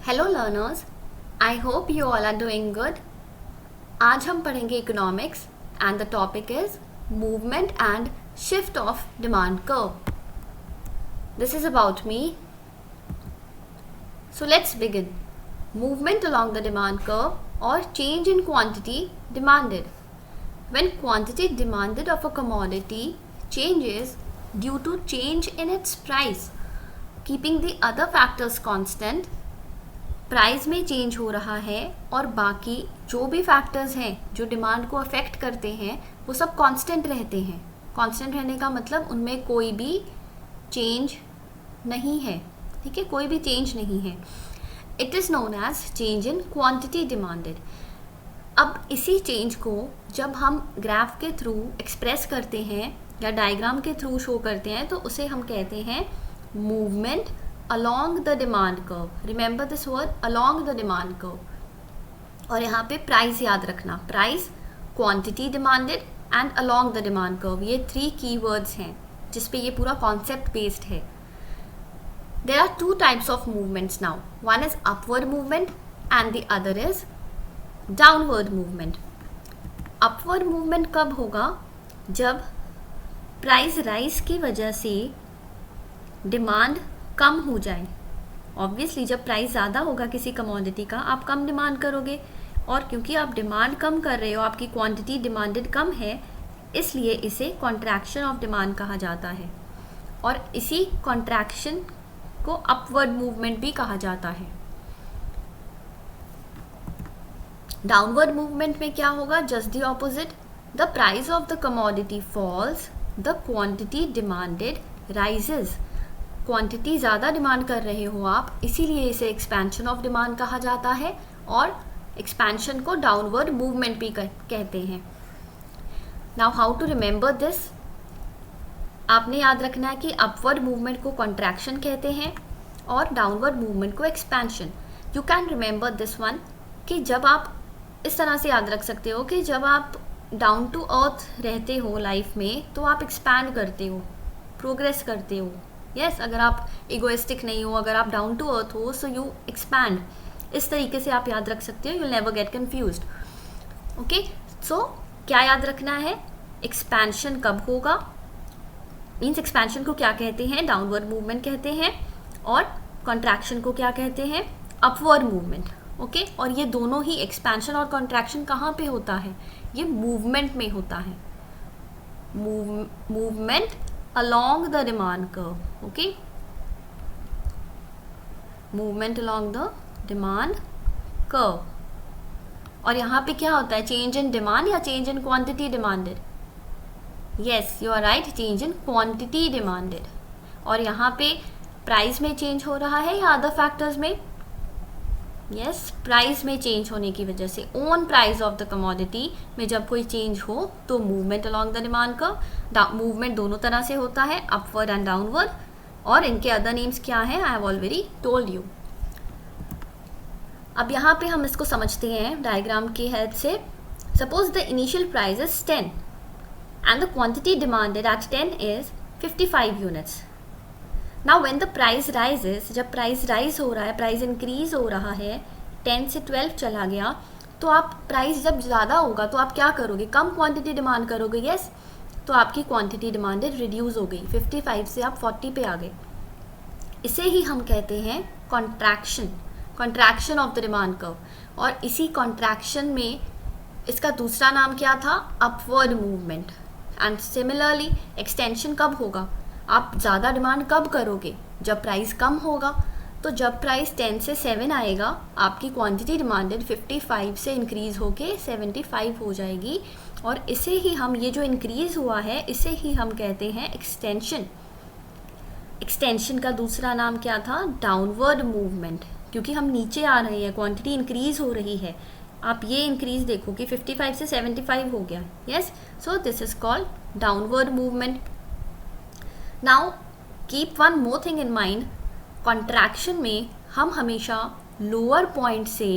Hello learners, I hope you all are doing good. आज हम पढ़ेंगे economics and the topic is movement and shift of demand curve. This is about me, so let's begin. Movement along the demand curve or change in quantity demanded. When quantity demanded of a commodity changes due to change in its price, keeping the other factors constant, price में change हो रहा है और बाकी जो भी factors हैं जो डिमांड को अफेक्ट करते हैं वो सब कांस्टेंट रहते हैं। कांस्टेंट रहने का मतलब उनमें कोई भी चेंज नहीं है, ठीक है, कोई भी चेंज नहीं है। It is known as change in quantity demanded. अब इसी चेंज को जब हम ग्राफ के थ्रू एक्सप्रेस करते हैं या डायग्राम के थ्रू शो करते हैं तो उसे हम कहते हैं movement along the demand curve. Remember this word, along the demand curve. और यहाँ पे प्राइस याद रखना, price, quantity demanded and along the demand curve, ये 3 keywords हैं जिसपे ये पूरा कॉन्सेप्ट बेस्ड है। There are 2 types of movements now. One is upward movement and the other is downward movement. Upward movement कब होगा? जब प्राइस राइज की वजह से डिमांड कम हो जाए। ऑब्वियसली जब प्राइस ज़्यादा होगा किसी कमोडिटी का आप कम डिमांड करोगे, और क्योंकि आप डिमांड कम कर रहे हो, आपकी क्वांटिटी डिमांडेड कम है, इसलिए इसे कॉन्ट्रैक्शन ऑफ डिमांड कहा जाता है। और इसी कॉन्ट्रैक्शन को अपवर्ड मूवमेंट भी कहा जाता है। डाउनवर्ड मूवमेंट में क्या होगा? Just the opposite. The price of the commodity falls, the quantity demanded rises. Quantity ज़्यादा डिमांड कर रहे हो आप, इसीलिए इसे एक्सपेंशन ऑफ डिमांड कहा जाता है और एक्सपेंशन को डाउनवर्ड मूवमेंट भी कहते हैं। Now how to remember this? आपने याद रखना है कि अपवर्ड मूवमेंट को कॉन्ट्रैक्शन कहते हैं और डाउनवर्ड मूवमेंट को expansion. You can remember this one कि जब आप इस तरह से याद रख सकते हो कि जब आप डाउन टू अर्थ रहते हो लाइफ में तो आप एक्सपैंड करते हो, प्रोग्रेस करते हो। यस, अगर आप इगोइस्टिक नहीं हो, अगर आप डाउन टू अर्थ हो, सो यू एक्सपैंड। इस तरीके से आप याद रख सकते हो, you will never get confused. Okay, so क्या याद रखना है? एक्सपेंशन कब होगा, मीन्स एक्सपेंशन को क्या कहते हैं? डाउनवर्ड मूवमेंट कहते हैं। और कॉन्ट्रैक्शन को क्या कहते हैं? Upward movement. ओके, और ये दोनों ही एक्सपेंशन और कॉन्ट्रैक्शन कहाँ पे होता है? ये मूवमेंट में होता है। Movement along the demand curve. Okay, movement along the demand curve. और यहाँ पे क्या होता है? चेंज इन डिमांड या change in quantity demanded? Yes, you are right, change in quantity demanded. और यहाँ पे प्राइस में चेंज हो रहा है या अदर फैक्टर्स में? यस, प्राइस में चेंज होने की वजह से, own price of the commodity में जब कोई चेंज हो तो movement along the demand curve. Movement दोनों तरह से होता है, अपवर्ड एंड डाउनवर्ड, और इनके अदर नेम्स क्या हैं I have already told you. अब यहाँ पे हम इसको समझते हैं डायग्राम की हेल्प से। Suppose the initial price is 10 and the quantity demanded eight 10 is 55 units. Now when the price rises, जब प्राइस राइज हो रहा है, प्राइस इंक्रीज हो रहा है, 10 से 12 चला गया, तो आप प्राइस जब ज़्यादा होगा तो आप क्या करोगे? कम क्वांटिटी डिमांड करोगे। यस, तो आपकी क्वांटिटी डिमांडेड रिड्यूस हो गई, 55 से आप 40 पे आ गए। इसे ही हम कहते हैं contraction, contraction of the demand curve. और इसी कॉन्ट्रैक्शन में इसका दूसरा नाम क्या था? Upward movement. And similarly extension कब होगा? आप ज़्यादा डिमांड कब करोगे? जब प्राइस कम होगा। तो जब प्राइस 10 से 7 आएगा, आपकी क्वांटिटी डिमांडेड 55 से इंक्रीज़ होके 75 हो जाएगी। और इसे ही हम, ये जो इंक्रीज़ हुआ है, इसे ही हम कहते हैं एक्सटेंशन। एक्सटेंशन का दूसरा नाम क्या था? डाउनवर्ड मूवमेंट, क्योंकि हम नीचे आ रहे हैं, क्वांटिटी इंक्रीज़ हो रही है। आप ये इंक्रीज़ देखो कि 55 से 75 हो गया। Yes, so this is called downward movement. Now keep one more thing in mind, contraction में हम हमेशा लोअर पॉइंट से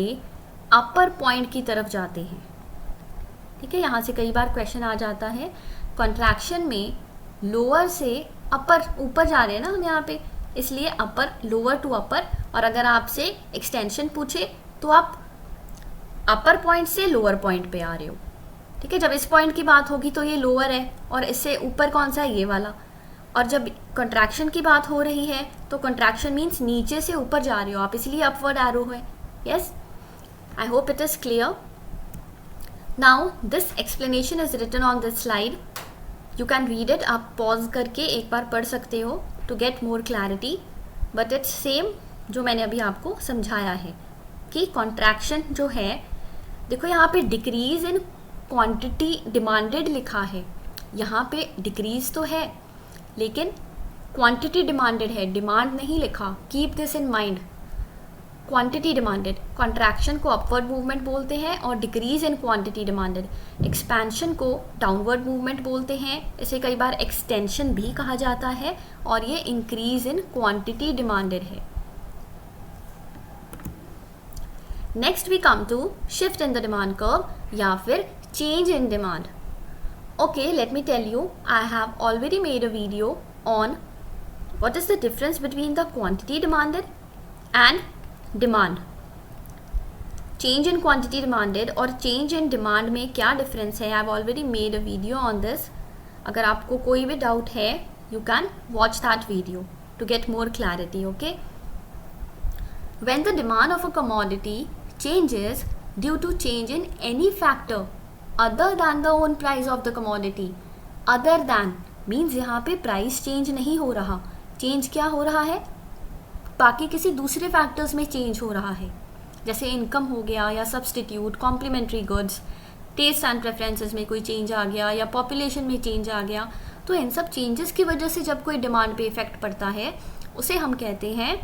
अपर पॉइंट की तरफ जाते हैं। ठीक है, यहाँ से कई बार क्वेश्चन आ जाता है। कॉन्ट्रैक्शन में लोअर से अपर, ऊपर जा रहे हैं ना हम यहाँ पे, इसलिए अपर लोअर टू अपर, और अगर आपसे एक्सटेंशन पूछे तो आप अपर पॉइंट से लोअर पॉइंट पे आ रहे हो। ठीक है, जब इस पॉइंट की बात होगी तो ये लोअर है और इससे ऊपर कौन सा है, ये वाला। और जब कंट्रैक्शन की बात हो रही है तो कंट्रैक्शन मीन्स नीचे से ऊपर जा रहे हो आप, इसलिए अपवर्ड एरो है। Yes, I hope it is clear. Now this explanation is written on this slide, you can read it. आप पॉज करके एक बार पढ़ सकते हो to get more clarity, but it's same जो मैंने अभी आपको समझाया है कि कॉन्ट्रैक्शन जो है, देखो यहाँ पे डिक्रीज इन क्वांटिटी डिमांडेड लिखा है, यहाँ पे डिक्रीज तो है लेकिन क्वांटिटी डिमांडेड है, डिमांड नहीं लिखा। Keep this in mind, quantity demanded. Contraction को अपवर्ड मूवमेंट बोलते हैं और decrease in quantity demanded. Expansion को डाउनवर्ड मूवमेंट बोलते हैं, इसे कई बार एक्सटेंशन भी कहा जाता है, और ये इंक्रीज इन क्वांटिटी डिमांडेड है। Next we come to shift in the demand curve या फिर change in demand. Okay, let me tell you, I have already made a video on what is the difference between the quantity demanded and demand. Change in quantity demanded और change in demand में क्या difference है, I have already made a video on this. अगर आपको कोई भी doubt है, you can watch that video to get more clarity, okay? When the demand of a commodity changes due to change in any factor other than the own price of the commodity, other than means यहाँ पे price change नहीं हो रहा, change क्या हो रहा है, बाकी किसी दूसरे फैक्टर्स में चेंज हो रहा है, जैसे इनकम हो गया या substitute, complementary goods, taste and preferences में कोई चेंज आ गया या पॉपुलेशन में चेंज आ गया। तो इन सब चेंजेस की वजह से जब कोई डिमांड पे इफेक्ट पड़ता है उसे हम कहते हैं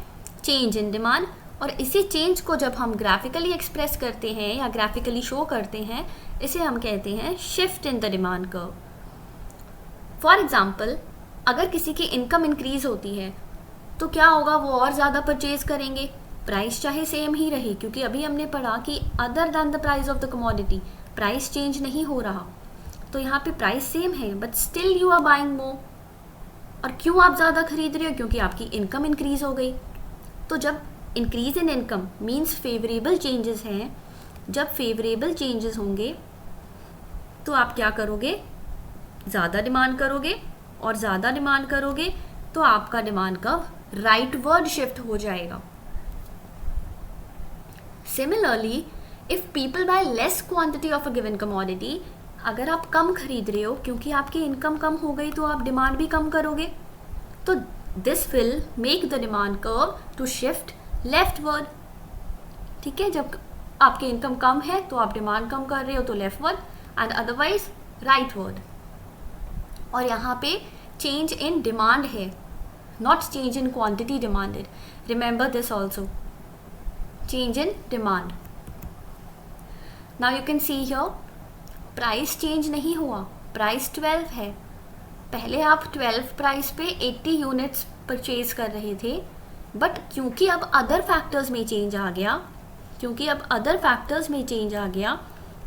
चेंज इन डिमांड। और इसी चेंज को जब हम ग्राफिकली एक्सप्रेस करते हैं या ग्राफिकली शो करते हैं, इसे हम कहते हैं shift in the demand curve. For example, अगर किसी की इनकम इंक्रीज होती है तो क्या होगा, वो और ज़्यादा परचेज करेंगे, प्राइस चाहे सेम ही रहे, क्योंकि अभी हमने पढ़ा कि other than the price of the commodity, price change नहीं हो रहा। तो यहाँ पे प्राइस सेम है but still you are buying more. और क्यों आप ज़्यादा खरीद रहे हो, क्योंकि आपकी इनकम इंक्रीज हो गई। तो जब increase in income means favourable changes हैं, जब फेवरेबल चेंजेस होंगे तो आप क्या करोगे, ज़्यादा डिमांड करोगे, और ज़्यादा डिमांड करोगे तो आपका डिमांड कर्व राइटवर्ड शिफ्ट हो जाएगा। Similarly, if people buy less quantity of a given commodity, अगर आप कम खरीद रहे हो क्योंकि आपकी इनकम कम हो गई तो आप डिमांड भी कम करोगे, तो this will make the demand curve to shift leftward. ठीक है, जब आपकी इनकम कम है तो आप डिमांड कम कर रहे हो तो लेफ्टवर्ड, एंड अदरवाइज राइटवर्ड। और यहाँ पे चेंज इन डिमांड है, not change in quantity demanded. Remember this also, change in demand. Now you can see here, price change नहीं हुआ, प्राइस 12 है। पहले आप 12 प्राइस पे 80 यूनिट्स परचेज कर रहे थे, बट क्योंकि अब अदर फैक्टर्स में चेंज आ गया,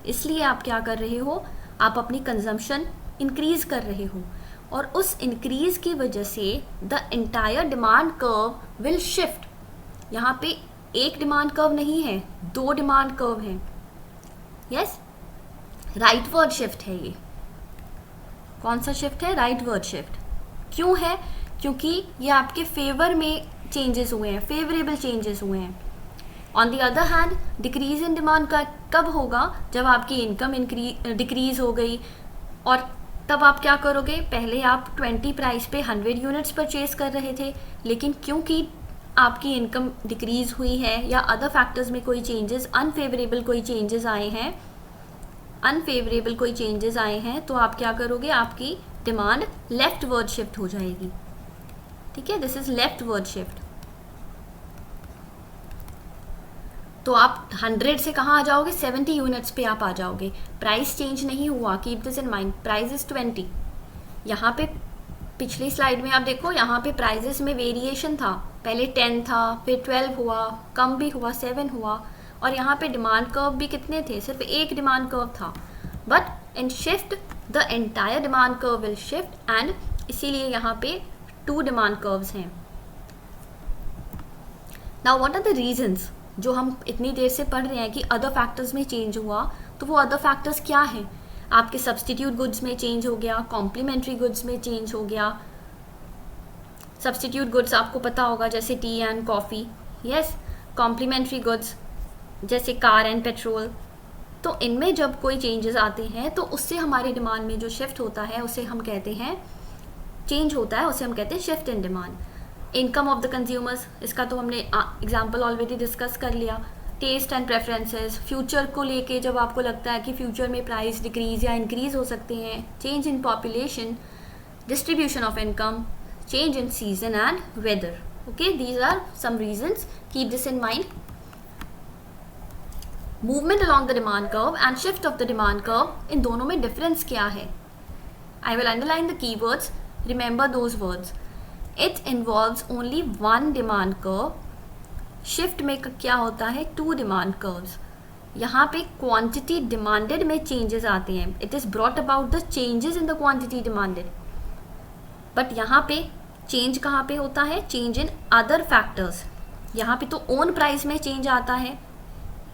इसलिए आप क्या कर रहे हो, आप अपनी कंजम्पशन इंक्रीज कर रहे हो, और उस इंक्रीज की वजह से the entire demand curve will shift. यहाँ पे एक डिमांड कर्व नहीं है, 2 डिमांड कर्व हैं। यस, राइटवर्ड शिफ्ट है ये। कौन सा शिफ्ट है, राइटवर्ड शिफ्ट। क्यों है, क्योंकि ये आपके फेवर में चेंजेस हुए हैं, फेवरेबल चेंजेस हुए हैं। On the other hand, decrease in demand का कब होगा, जब आपकी इनकम डिक्रीज हो गई, और तब आप क्या करोगे, पहले आप 20 प्राइस पे 100 यूनिट्स परचेज कर रहे थे, लेकिन क्योंकि आपकी इनकम डिक्रीज हुई है या अदर फैक्टर्स में कोई चेंजेस, अनफेवरेबल कोई चेंजेस आए हैं, तो आप क्या करोगे, आपकी डिमांड लेफ्टवर्ड शिफ्ट हो जाएगी। ठीक है, दिस इज लेफ्टवर्ड शिफ्ट। तो आप 100 से कहाँ आ जाओगे, 70 यूनिट्स पे आप आ जाओगे। प्राइस चेंज नहीं हुआ, keep this in mind, price is 20। यहाँ पे पिछली स्लाइड में आप देखो, यहाँ पे प्राइजेस में वेरिएशन था, पहले 10 था, फिर 12 हुआ, कम भी हुआ, 7 हुआ, और यहाँ पे डिमांड कर्व भी कितने थे, सिर्फ एक डिमांड कर्व था। But in shift the entire demand curve will shift, and इसीलिए यहाँ पे 2 डिमांड कर्व्स हैं। Now what are the reasons जो हम इतनी देर से पढ़ रहे हैं कि अदर फैक्टर्स में चेंज हुआ, तो वो अदर फैक्टर्स क्या हैं? आपके सब्सटीट्यूट गुड्स में चेंज हो गया, कॉम्प्लीमेंट्री गुड्स में चेंज हो गया. सब्सटीट्यूट गुड्स आपको पता होगा जैसे tea and coffee, yes. Complementary goods जैसे कार एंड पेट्रोल. तो इनमें जब कोई चेंजेस आते हैं तो उससे हमारी डिमांड में जो शिफ्ट होता है उसे हम कहते हैं, चेंज होता है उसे हम कहते हैं shift in demand. Income of the consumers, इसका तो हमने एग्जांपल ऑलरेडी डिस्कस कर लिया. टेस्ट एंड प्रेफरेंसेस, फ्यूचर को लेके जब आपको लगता है कि फ्यूचर में प्राइस डिक्रीज या इंक्रीज हो सकते हैं. Change in population, distribution of income, change in season and weather. Okay, these are some reasons. Keep this in mind. Movement along the demand curve and shift of the demand curve, इन दोनों में difference क्या है? I will underline the keywords. Remember those words. It involves only one demand curve. Shift में क्या होता है? Two demand curves. यहाँ पे quantity demanded में changes आते हैं. It is brought about the changes in the quantity demanded. But यहाँ पे चेंज कहाँ पे होता है? Change in other factors. यहाँ पे तो ओन प्राइस में चेंज आता है.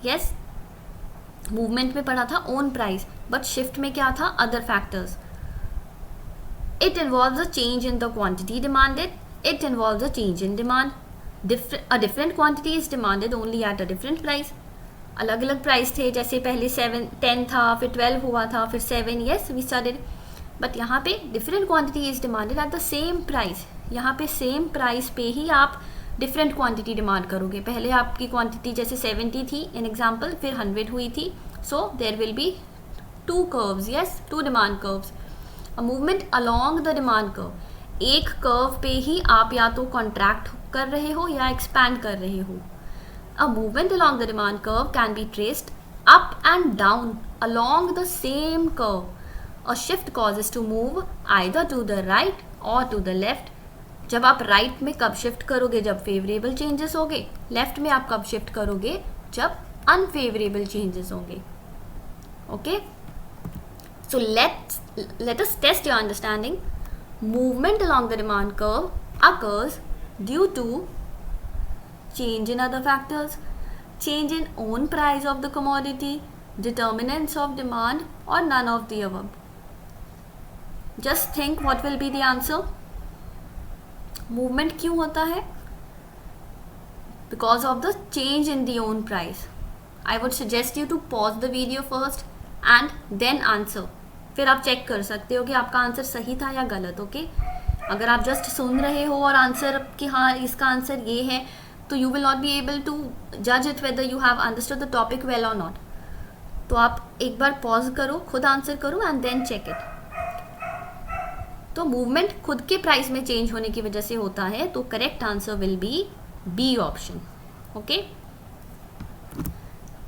यस, मूवमेंट में पढ़ा था ओन प्राइस, बट शिफ्ट में क्या था? Other factors. It involves a change in the quantity demanded. It involves a change in demand. A different quantity is demanded only at a different price. अलग अलग price थे, जैसे पहले 10 था, फिर 12 हुआ था, फिर 7. Yes, we studied. बट यहाँ पे different quantity is demanded at the same price. यहाँ पे सेम प्राइस पे ही आप डिफरेंट क्वांटिटी डिमांड करोगे. पहले आपकी क्वांटिटी जैसे 70 थी इन एग्जांपल, फिर 100 हुई थी. So there will be two curves, yes, two demand curves. A movement along the demand curve, एक कर्व पे ही आप या तो कॉन्ट्रैक्ट कर रहे हो या एक्सपैंड कर रहे हो. अ movement along the demand curve can be traced up and down along the same curve. A shift causes to move either to the right or to the left. जब आप राइट में कब शिफ्ट करोगे? जब favourable changes होंगे. Left में आप कब शिफ्ट करोगे? जब अनफेवरेबल चेंजेस होंगे. Okay, so let us test your understanding. Movement along the demand curve occurs due to change in other factors, change in own price of the commodity, determinants of demand, or none of the above. Just think what will be the answer. Movement क्यों होता है? Because of the change in the own price. I would suggest you to pause the video first and then answer. फिर आप check कर सकते हो कि आपका आंसर सही था या गलत. ओके, अगर आप जस्ट सुन रहे हो और आंसर कि हाँ इसका आंसर ये है, तो you will not be able to judge it whether you have understood the topic well or not. तो आप एक बार पॉज करो, खुद आंसर करो एंड देन चेक इट. तो मूवमेंट खुद के प्राइस में चेंज होने की वजह से होता है, तो correct answer will be B option. Okay,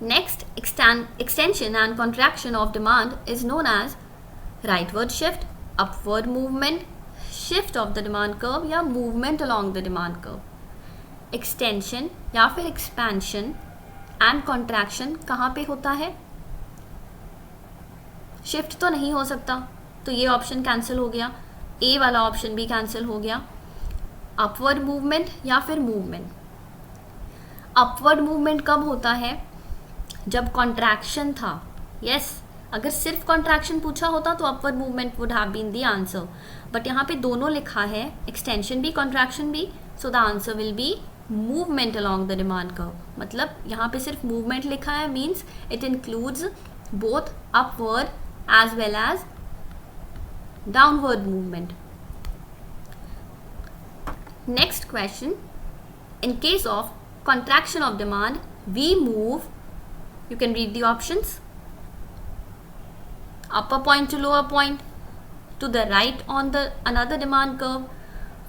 next, extension and contraction of demand is known as rightward shift, upward movement, shift of the demand curve या movement along the demand curve. Extension या फिर expansion and contraction कहाँ पे होता है? Shift तो नहीं हो सकता, तो ये ऑप्शन कैंसिल हो गया. ए वाला ऑप्शन भी कैंसिल हो गया. अपवर्ड मूवमेंट या फिर मूवमेंट. अपवर्ड मूवमेंट कब होता है? जब कॉन्ट्रैक्शन था. यस, अगर सिर्फ कॉन्ट्रैक्शन पूछा होता तो upward movement would have been the answer. But यहाँ पे दोनों लिखा है, एक्सटेंशन भी कॉन्ट्रैक्शन भी, so the answer will be movement along the demand curve. मतलब यहाँ पे सिर्फ मूवमेंट लिखा है, means it includes both upward as well as downward movement. Next question. In case of contraction of demand, we move, you can read the options, upper point to lower point, to the right on the another demand curve,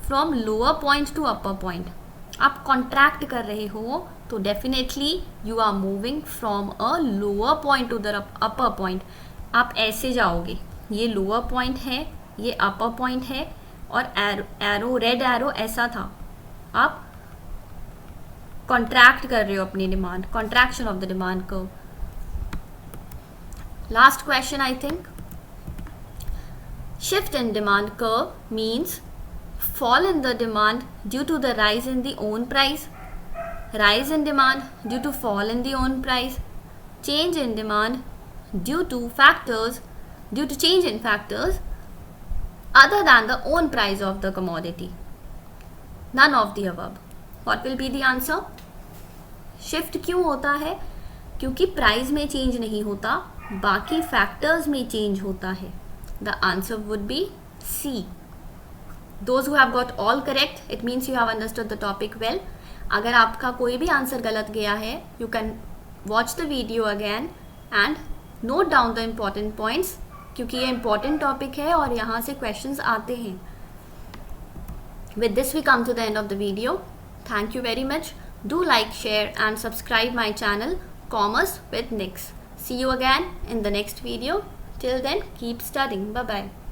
from lower point to upper point. आप contract कर रहे हो तो definitely you are moving from a lower point to the upper point. आप ऐसे जाओगे, ये lower point है, ये अपर पॉइंट है, और एरो रेड एरो ऐसा था. आप कॉन्ट्रैक्ट कर रहे हो अपनी demand, contraction of the demand curve. Last question I think. Shift in demand curve means fall in the demand due to the rise in the own price, rise in demand due to fall in the own price, change in demand due to change in factors other than the own price of the commodity. None of the above. What will be the answer? Shift क्यों होता है? क्योंकि price में change नहीं होता, बाकी factors में change होता है. The answer would be C. Those who have got all correct, it means you have understood the topic well. अगर आपका कोई भी आंसर गलत गया है, you can watch the video again and note down the important points, क्योंकि ये important topic है और यहाँ से questions आते हैं. With this we come to the end of the video. Thank you very much. Do like, share and subscribe my channel Commerce with Nix. See you again in the next video. Till then, keep studying. Bye bye.